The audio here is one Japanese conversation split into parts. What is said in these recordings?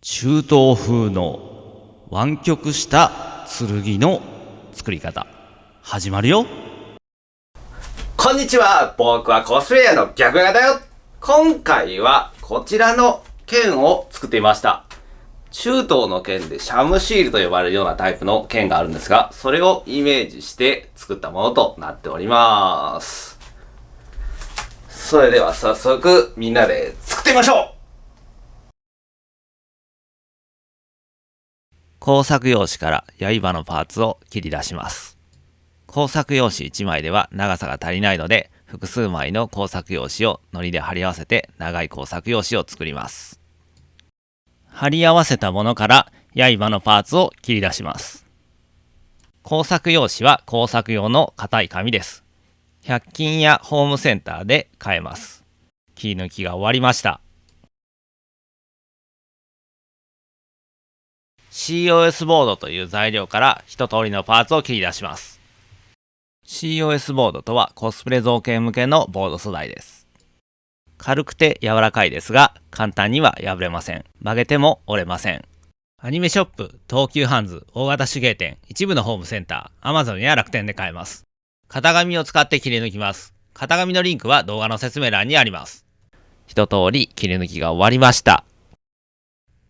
中東風の湾曲した剣の作り方始まるよ。こんにちは、僕はコスプレイヤーの逆屋だよ。今回はこちらの剣を作ってみました。中東の剣でシャムシールと呼ばれるようなタイプの剣があるんですが、それをイメージして作ったものとなっております。それでは早速みんなで作ってみましょう。工作用紙から刃のパーツを切り出します。工作用紙1枚では長さが足りないので、複数枚の工作用紙を糊で貼り合わせて長い工作用紙を作ります。貼り合わせたものから刃のパーツを切り出します。工作用紙は工作用の硬い紙です。100均やホームセンターで買えます。切り抜きが終わりました。COS ボードという材料から一通りのパーツを切り出します。COS ボードとはコスプレ造形向けのボード素材です。軽くて柔らかいですが、簡単には破れません。曲げても折れません。アニメショップ、東急ハンズ、大型手芸店、一部のホームセンター、Amazon や楽天で買えます。型紙を使って切り抜きます。型紙のリンクは動画の説明欄にあります。一通り切り抜きが終わりました。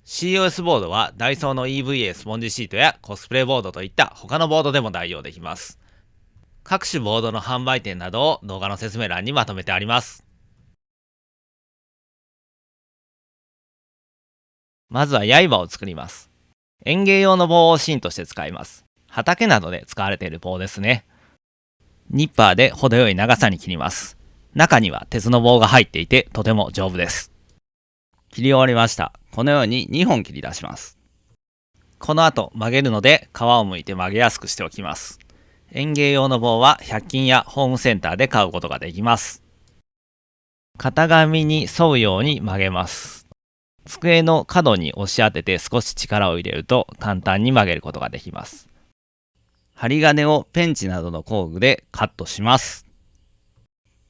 COS ボードはダイソーの EVA スポンジシートやコスプレボードといった他のボードでも代用できます。各種ボードの販売店などを動画の説明欄にまとめてあります。まずは刃を作ります。園芸用の棒を芯として使います。畑などで使われている棒ですね。ニッパーで程よい長さに切ります。中には鉄の棒が入っていてとても丈夫です。切り終わりました。このように2本切り出します。この後曲げるので皮を剥いて曲げやすくしておきます。園芸用の棒は100均やホームセンターで買うことができます。型紙に沿うように曲げます。机の角に押し当てて少し力を入れると簡単に曲げることができます。針金をペンチなどの工具でカットします。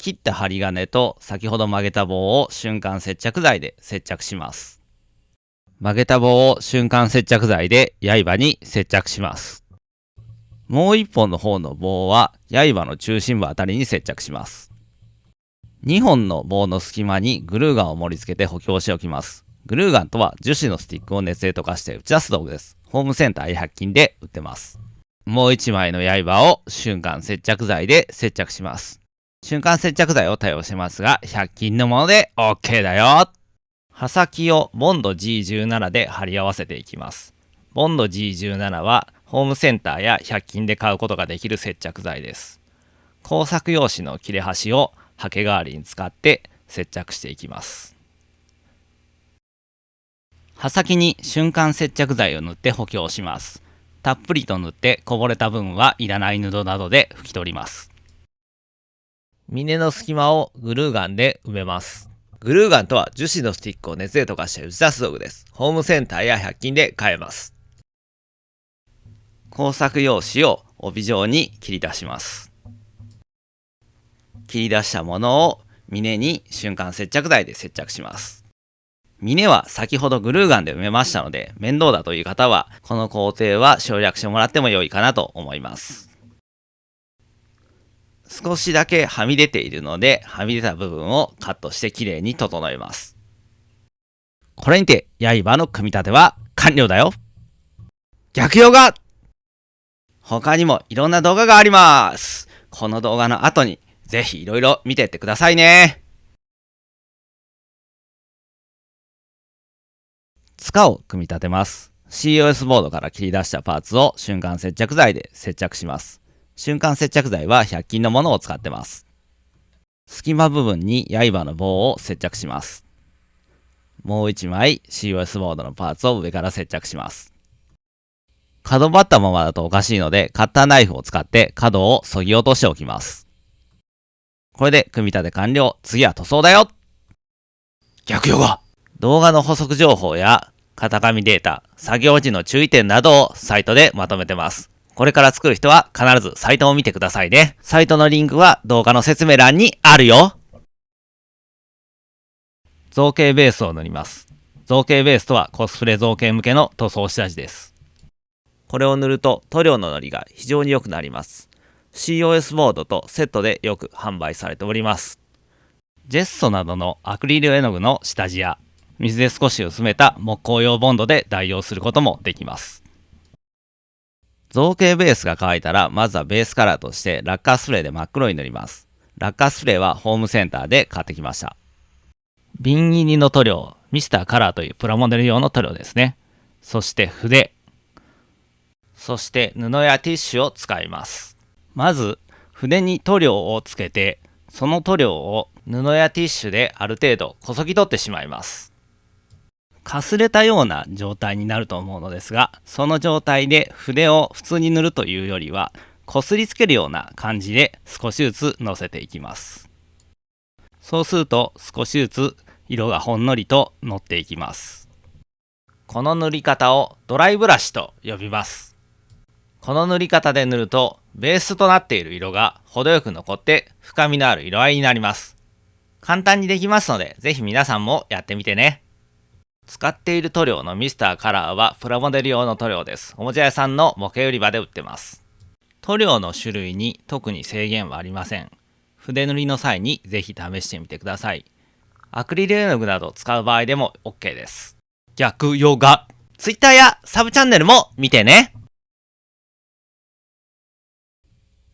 切った針金と先ほど曲げた棒を瞬間接着剤で接着します。曲げた棒を瞬間接着剤で刃に接着します。もう一本の方の棒は刃の中心部あたりに接着します。2本の棒の隙間にグルーガンを盛り付けて補強しておきます。グルーガンとは樹脂のスティックを熱で溶かして打ち出す道具です。ホームセンターや100均で売ってます。もう一枚の刃を瞬間接着剤で接着します。瞬間接着剤を多用してますが、100均のもので OK だよ。刃先をボンド G17 で貼り合わせていきます。ボンド G17 はホームセンターや100均で買うことができる接着剤です。工作用紙の切れ端をハケ代わりに使って接着していきます。刃先に瞬間接着剤を塗って補強します。たっぷりと塗ってこぼれた分はいらない布などで拭き取ります。峰の隙間をグルーガンで埋めます。グルーガンとは樹脂のスティックを熱で溶かして打ち出す道具です。ホームセンターや100均で買えます。工作用紙を帯状に切り出します。切り出したものを峰に瞬間接着剤で接着します。峰は先ほどグルーガンで埋めましたので、面倒だという方はこの工程は省略してもらっても良いかなと思います。少しだけはみ出ているので、はみ出た部分をカットしてきれいに整えます。これにて刃の組み立ては完了だよ。逆用が他にもいろんな動画があります。この動画の後にぜひいろいろ見てってくださいね。柄を組み立てます。COS ボードから切り出したパーツを瞬間接着剤で接着します。瞬間接着剤は100均のものを使ってます。隙間部分に刃の棒を接着します。もう一枚 COS ボードのパーツを上から接着します。角張ったままだとおかしいのでカッターナイフを使って角を削ぎ落としておきます。これで組み立て完了。次は塗装だよ。逆用が動画の補足情報や型紙データ、作業時の注意点などをサイトでまとめてます。これから作る人は必ずサイトを見てくださいね。サイトのリンクは動画の説明欄にあるよ。造形ベースを塗ります。造形ベースとはコスプレ造形向けの塗装下地です。これを塗ると塗料ののりが非常に良くなります。COS ボードとセットでよく販売されております。ジェッソなどのアクリル絵の具の下地や水で少し薄めた木工用ボンドで代用することもできます。造形ベースが乾いたら、まずはベースカラーとしてラッカースプレーで真っ黒に塗ります。ラッカースプレーはホームセンターで買ってきました。瓶入りの塗料、ミスターカラーというプラモデル用の塗料ですね。そして筆。そして布やティッシュを使います。まず筆に塗料をつけて、その塗料を布やティッシュである程度こそぎ取ってしまいます。かすれたような状態になると思うのですが、その状態で筆を普通に塗るというよりは、こすりつけるような感じで少しずつのせていきます。そうすると少しずつ色がほんのりとのっていきます。この塗り方をドライブラシと呼びます。この塗り方で塗るとベースとなっている色が程よく残って深みのある色合いになります。簡単にできますので、ぜひ皆さんもやってみてね。使っている塗料のミスターカラーはプラモデル用の塗料です。おもちゃ屋さんの模型売り場で売ってます。塗料の種類に特に制限はありません。筆塗りの際にぜひ試してみてください。アクリル絵の具などを使う場合でも OK です。逆ヨガ Twitter やサブチャンネルも見てね。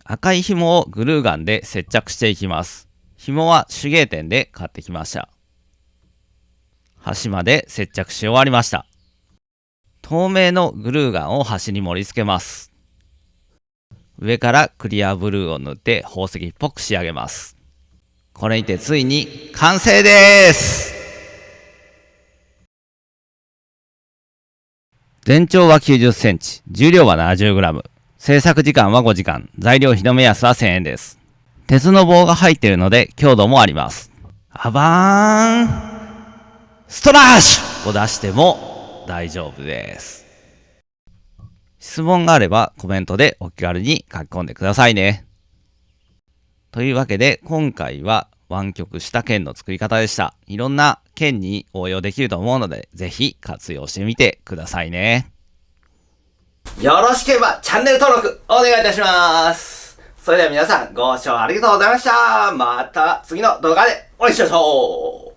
赤い紐をグルーガンで接着していきます。紐は手芸店で買ってきました。端まで接着し終わりました。透明のグルーガンを端に盛り付けます。上からクリアブルーを塗って宝石っぽく仕上げます。これにてついに完成です。全長は90センチ、重量は70グラム、製作時間は5時間、材料費の目安は1000円です。鉄の棒が入っているので強度もあります。アバーンストラッシュを出しても大丈夫です。質問があればコメントでお気軽に書き込んでくださいね。というわけで今回は湾曲した剣の作り方でした。いろんな剣に応用できると思うので、ぜひ活用してみてくださいね。よろしければチャンネル登録お願いいたします。それでは皆さんご視聴ありがとうございました。また次の動画でお会いしましょう。